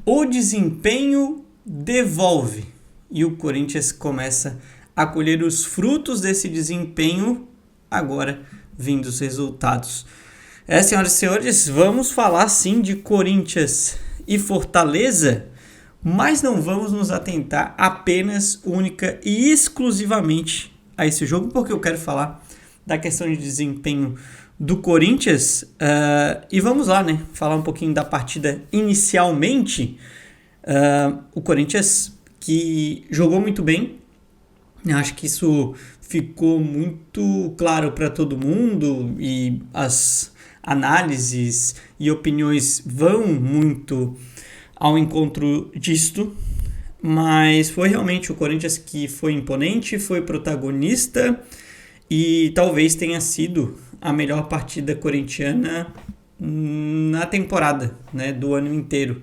O desempenho devolve e o Corinthians começa a colher os frutos desse desempenho agora vindo os resultados. Senhoras e senhores, vamos falar sim de Corinthians e Fortaleza, mas não vamos nos atentar apenas, única e exclusivamente a esse jogo, porque eu quero falar da questão de desempenho do Corinthians. E vamos lá, né? Falar um pouquinho da partida inicialmente. O Corinthians que jogou muito bem. Eu acho que isso ficou muito claro para todo mundo e as análises e opiniões vão muito ao encontro disto, mas foi realmente o Corinthians que foi imponente, foi protagonista e talvez tenha sido a melhor partida corintiana na temporada, né, do ano inteiro.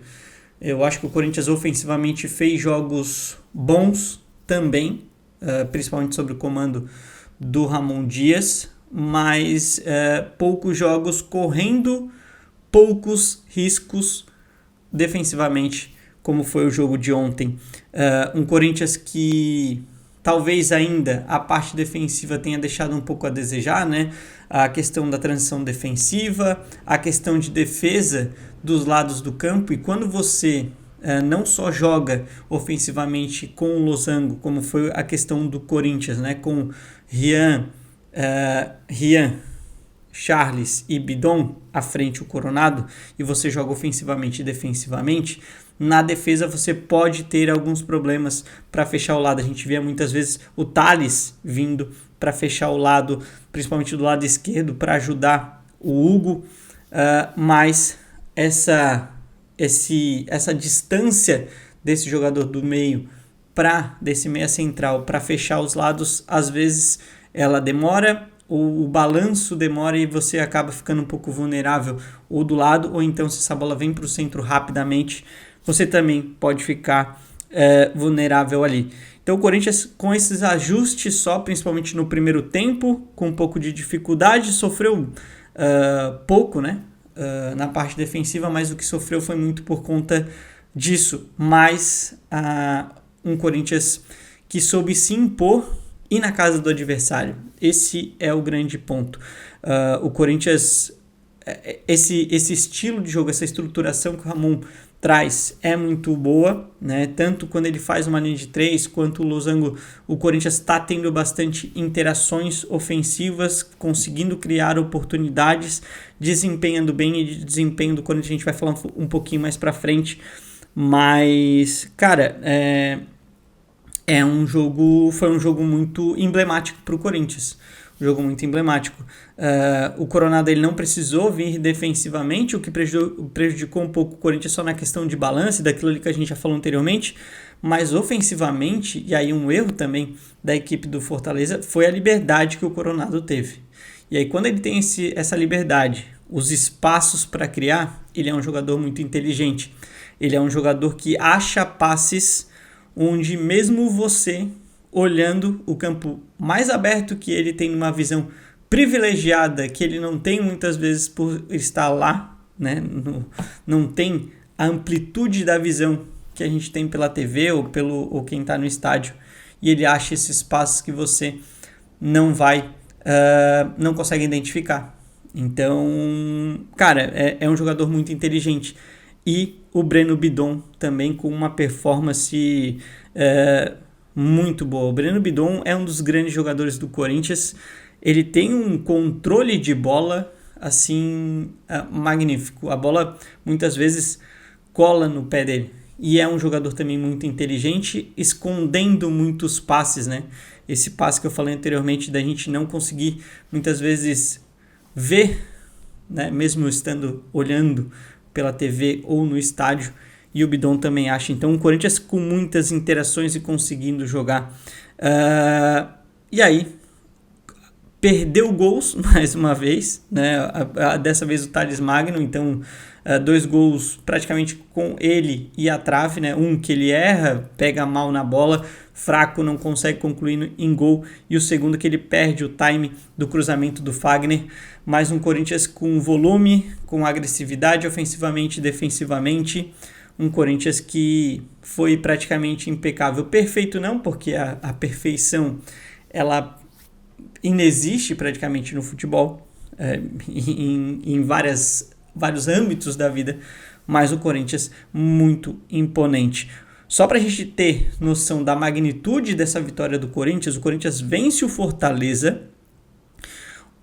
Eu acho que o Corinthians ofensivamente fez jogos bons também, principalmente sob o comando do Ramon Dias, mas poucos jogos correndo, poucos riscos defensivamente, como foi o jogo de ontem. Um Corinthians que talvez ainda a parte defensiva tenha deixado um pouco a desejar, né? A questão da transição defensiva, a questão de defesa dos lados do campo, e quando você não só joga ofensivamente com o losango, como foi a questão do Corinthians, né? Com Rian, Charles e Bidon à frente, o Coronado, e você joga ofensivamente e defensivamente, na defesa você pode ter alguns problemas para fechar o lado. A gente via muitas vezes o Thales vindo para fechar o lado, principalmente do lado esquerdo, para ajudar o Hugo, mas essa distância desse jogador do meio desse meia central para fechar os lados, às vezes ela demora, o balanço demora e você acaba ficando um pouco vulnerável ou do lado, ou então se essa bola vem para o centro rapidamente, você também pode ficar vulnerável ali. Então o Corinthians, com esses ajustes só, principalmente no primeiro tempo, com um pouco de dificuldade, sofreu pouco, né? Na parte defensiva, mas o que sofreu foi muito por conta disso. Mas um Corinthians que soube se impor e na casa do adversário. Esse é o grande ponto. O Corinthians, esse estilo de jogo, essa estruturação que o Ramon traz é muito boa, né? Tanto quando ele faz uma linha de 3, quanto o losango, o Corinthians está tendo bastante interações ofensivas, conseguindo criar oportunidades, desempenhando bem, e de desempenho do Corinthians a gente vai falar um pouquinho mais pra frente, mas, cara, foi um jogo muito emblemático para o Corinthians. Um jogo muito emblemático. O Coronado ele não precisou vir defensivamente, o que prejudicou um pouco o Corinthians só na questão de balanço, daquilo ali que a gente já falou anteriormente, mas ofensivamente, e aí um erro também da equipe do Fortaleza, foi a liberdade que o Coronado teve. E aí quando ele tem essa liberdade, os espaços para criar, ele é um jogador muito inteligente. Ele é um jogador que acha passes onde mesmo você olhando o campo mais aberto que ele tem, uma visão privilegiada que ele não tem muitas vezes por estar lá, né? Não tem a amplitude da visão que a gente tem pela TV ou quem está no estádio, e ele acha esses espaços que você não consegue identificar. Então, cara, é um jogador muito inteligente. E o Breno Bidon também com uma performance muito boa. O Breno Bidon é um dos grandes jogadores do Corinthians. Ele tem um controle de bola assim magnífico. A bola muitas vezes cola no pé dele. E é um jogador também muito inteligente, escondendo muitos passes, né? Esse passe que eu falei anteriormente da gente não conseguir muitas vezes ver, né? Mesmo estando olhando pela TV ou no estádio, e o Bidon também acha. Então o Corinthians com muitas interações e conseguindo jogar. E aí perdeu gols mais uma vez, né? Dessa vez o Thales Magno, então 2 gols praticamente com ele e a trave, né? Um que ele erra, pega mal na bola, fraco, não consegue concluir em gol, e o segundo que ele perde o time do cruzamento do Fagner. Mais um Corinthians com volume, com agressividade ofensivamente e defensivamente, um Corinthians que foi praticamente impecável. Perfeito não, porque a perfeição ela inexiste praticamente no futebol, em vários âmbitos da vida, mas o Corinthians muito imponente. Só para a gente ter noção da magnitude dessa vitória do Corinthians, o Corinthians vence o Fortaleza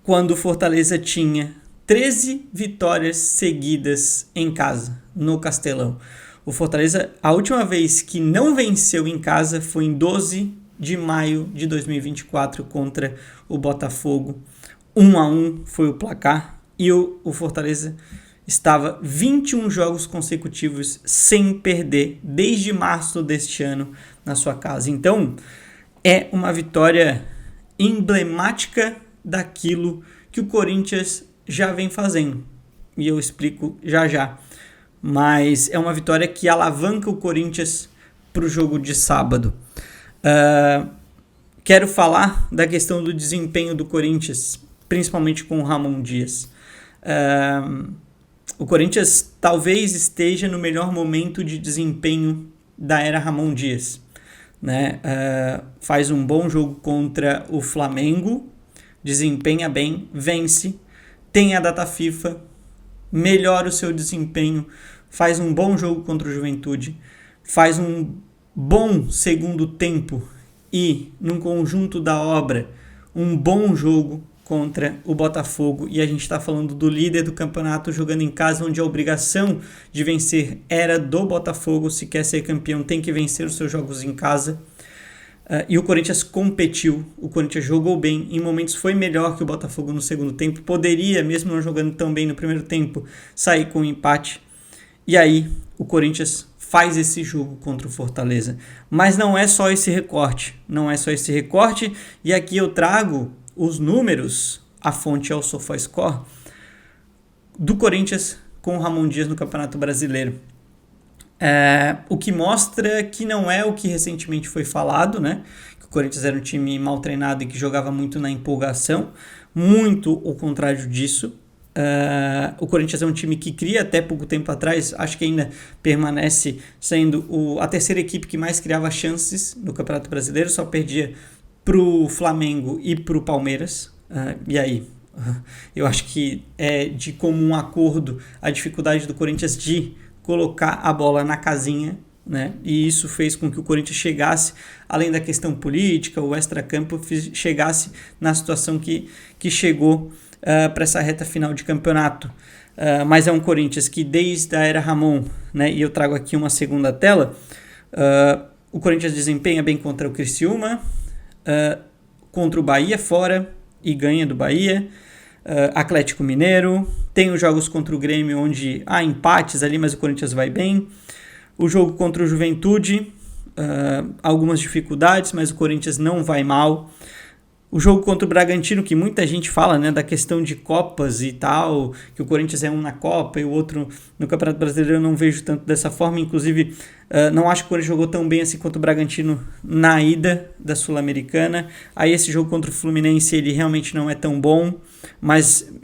quando o Fortaleza tinha 13 vitórias seguidas em casa, no Castelão. O Fortaleza, a última vez que não venceu em casa foi em 12 de maio de 2024 contra o Botafogo. 1-1 foi o placar e o Fortaleza estava 21 jogos consecutivos sem perder desde março deste ano na sua casa. Então, é uma vitória emblemática daquilo que o Corinthians já vem fazendo. E eu explico já já. Mas é uma vitória que alavanca o Corinthians para o jogo de sábado. Quero falar da questão do desempenho do Corinthians, principalmente com o Ramon Dias. O Corinthians talvez esteja no melhor momento de desempenho da era Ramon Dias, né? Faz um bom jogo contra o Flamengo, desempenha bem, vence, tem a data FIFA, melhora o seu desempenho, faz um bom jogo contra o Juventude, faz um bom segundo tempo e, num conjunto da obra, um bom jogo contra o Botafogo. E a gente está falando do líder do campeonato jogando em casa, onde a obrigação de vencer era do Botafogo. Se quer ser campeão, tem que vencer os seus jogos em casa. E o Corinthians competiu, o Corinthians jogou bem, em momentos foi melhor que o Botafogo no segundo tempo, poderia, mesmo não jogando tão bem no primeiro tempo, sair com um empate. E aí o Corinthians faz esse jogo contra o Fortaleza. Mas não é só esse recorte, e aqui eu trago os números, a fonte é o SofaScore, do Corinthians com o Ramon Dias no Campeonato Brasileiro. O que mostra que não é o que recentemente foi falado, né? Que o Corinthians era um time mal treinado e que jogava muito na empolgação, muito o contrário disso. O Corinthians é um time que cria até pouco tempo atrás, acho que ainda permanece sendo a terceira equipe que mais criava chances no Campeonato Brasileiro, só perdia pro Flamengo e pro Palmeiras. E aí, eu acho que é de comum acordo a dificuldade do Corinthians de colocar a bola na casinha, né? E isso fez com que o Corinthians chegasse, além da questão política, o extracampo, chegasse na situação que chegou para essa reta final de campeonato. Mas é um Corinthians que desde a era Ramon, né? E eu trago aqui uma segunda tela, o Corinthians desempenha bem contra o Criciúma, contra o Bahia fora e ganha do Bahia, Atlético Mineiro, tem os jogos contra o Grêmio onde há empates ali, mas o Corinthians vai bem, o jogo contra o Juventude, algumas dificuldades, mas o Corinthians não vai mal, o jogo contra o Bragantino, que muita gente fala, né, da questão de Copas e tal, que o Corinthians é um na Copa e o outro no Campeonato Brasileiro, eu não vejo tanto dessa forma, inclusive não acho que o Corinthians jogou tão bem assim contra o Bragantino na ida da Sul-Americana. Aí esse jogo contra o Fluminense, ele realmente não é tão bom,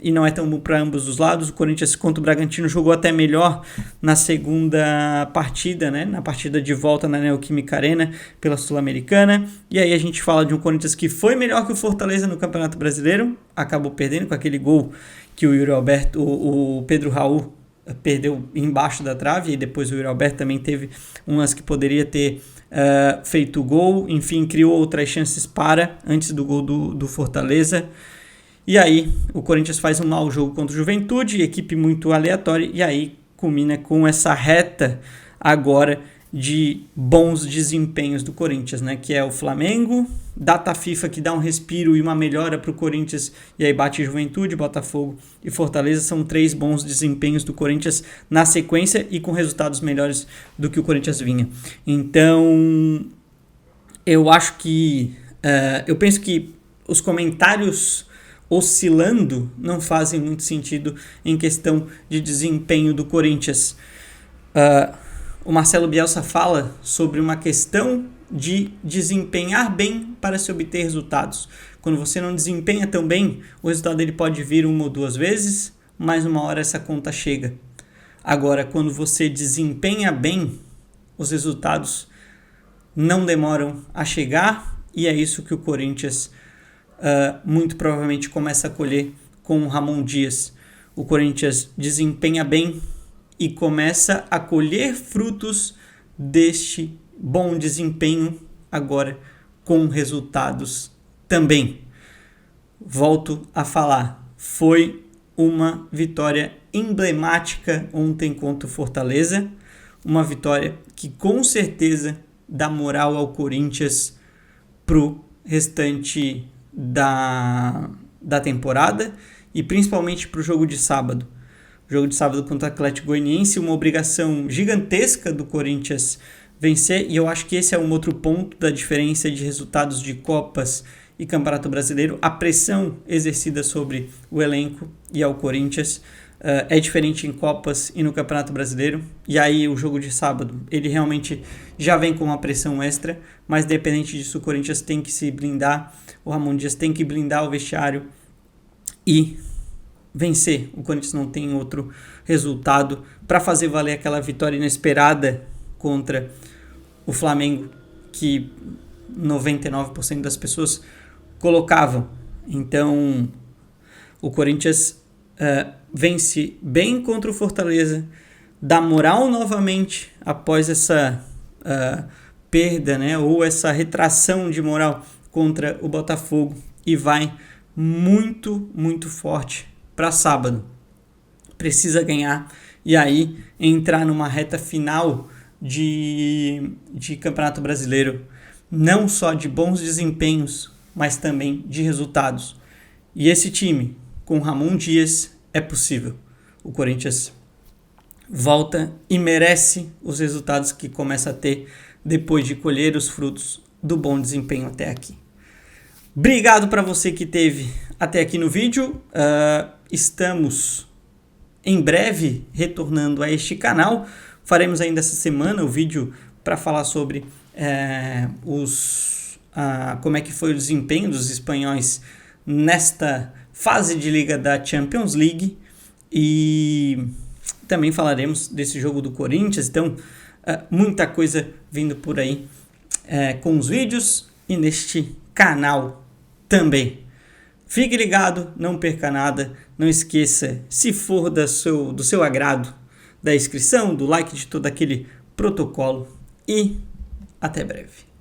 e não é tão bom para ambos os lados. O Corinthians contra o Bragantino jogou até melhor na segunda partida, né, na partida de volta na Neoquímica Arena pela Sul-Americana. E aí a gente fala de um Corinthians que foi melhor que o Fortaleza no Campeonato Brasileiro, acabou perdendo com aquele gol que o Yuri Alberto, o Pedro Raul perdeu embaixo da trave, e depois o Yuri Alberto também teve um lance que poderia ter feito o gol, enfim, criou outras chances antes do gol do Fortaleza. E aí o Corinthians faz um mau jogo contra o Juventude, equipe muito aleatória, e aí culmina com essa reta agora de bons desempenhos do Corinthians, né? Que é o Flamengo, data FIFA que dá um respiro e uma melhora para o Corinthians, e aí bate Juventude, Botafogo e Fortaleza. São 3 bons desempenhos do Corinthians na sequência e com resultados melhores do que o Corinthians vinha. Então, eu acho que eu penso que os comentários oscilando não fazem muito sentido em questão de desempenho do Corinthians. O Marcelo Bielsa fala sobre uma questão de desempenhar bem para se obter resultados. Quando você não desempenha tão bem, o resultado dele pode vir 1 ou 2 vezes, mas uma hora essa conta chega. Agora, quando você desempenha bem, os resultados não demoram a chegar, e é isso que o Corinthians muito provavelmente começa a colher com o Ramon Dias. O Corinthians desempenha bem e começa a colher frutos deste bom desempenho agora com resultados também. Volto a falar, foi uma vitória emblemática ontem contra o Fortaleza, uma vitória que com certeza dá moral ao Corinthians pro restante da temporada e principalmente pro jogo de sábado. O jogo de sábado contra o Atlético Goianiense, uma obrigação gigantesca do Corinthians vencer, e eu acho que esse é um outro ponto da diferença de resultados de Copas e Campeonato Brasileiro. A pressão exercida sobre o elenco e ao Corinthians é diferente em Copas e no Campeonato Brasileiro, e aí o jogo de sábado ele realmente já vem com uma pressão extra, mas independente disso o Corinthians tem que se blindar, o Ramon Dias tem que blindar o vestiário e vencer. O Corinthians não tem outro resultado para fazer valer aquela vitória inesperada contra o Flamengo que 99% das pessoas colocavam. Então o Corinthians vence bem contra o Fortaleza, dá moral novamente após essa perda, né, ou essa retração de moral contra o Botafogo, e vai muito, muito forte para sábado. Precisa ganhar e aí entrar numa reta final de Campeonato Brasileiro, não só de bons desempenhos, mas também de resultados. E esse time, com Ramon Dias, é possível. O Corinthians volta e merece os resultados que começa a ter depois de colher os frutos do bom desempenho até aqui. Obrigado para você que esteve até aqui no vídeo. Estamos em breve retornando a este canal. Faremos ainda essa semana o vídeo para falar sobre como é que foi o desempenho dos espanhóis nesta fase de liga da Champions League, e também falaremos desse jogo do Corinthians. Então muita coisa vindo por aí com os vídeos e neste canal também. Fique ligado, não perca nada, não esqueça, se for do seu agrado, da inscrição, do like, de todo aquele protocolo, e até breve.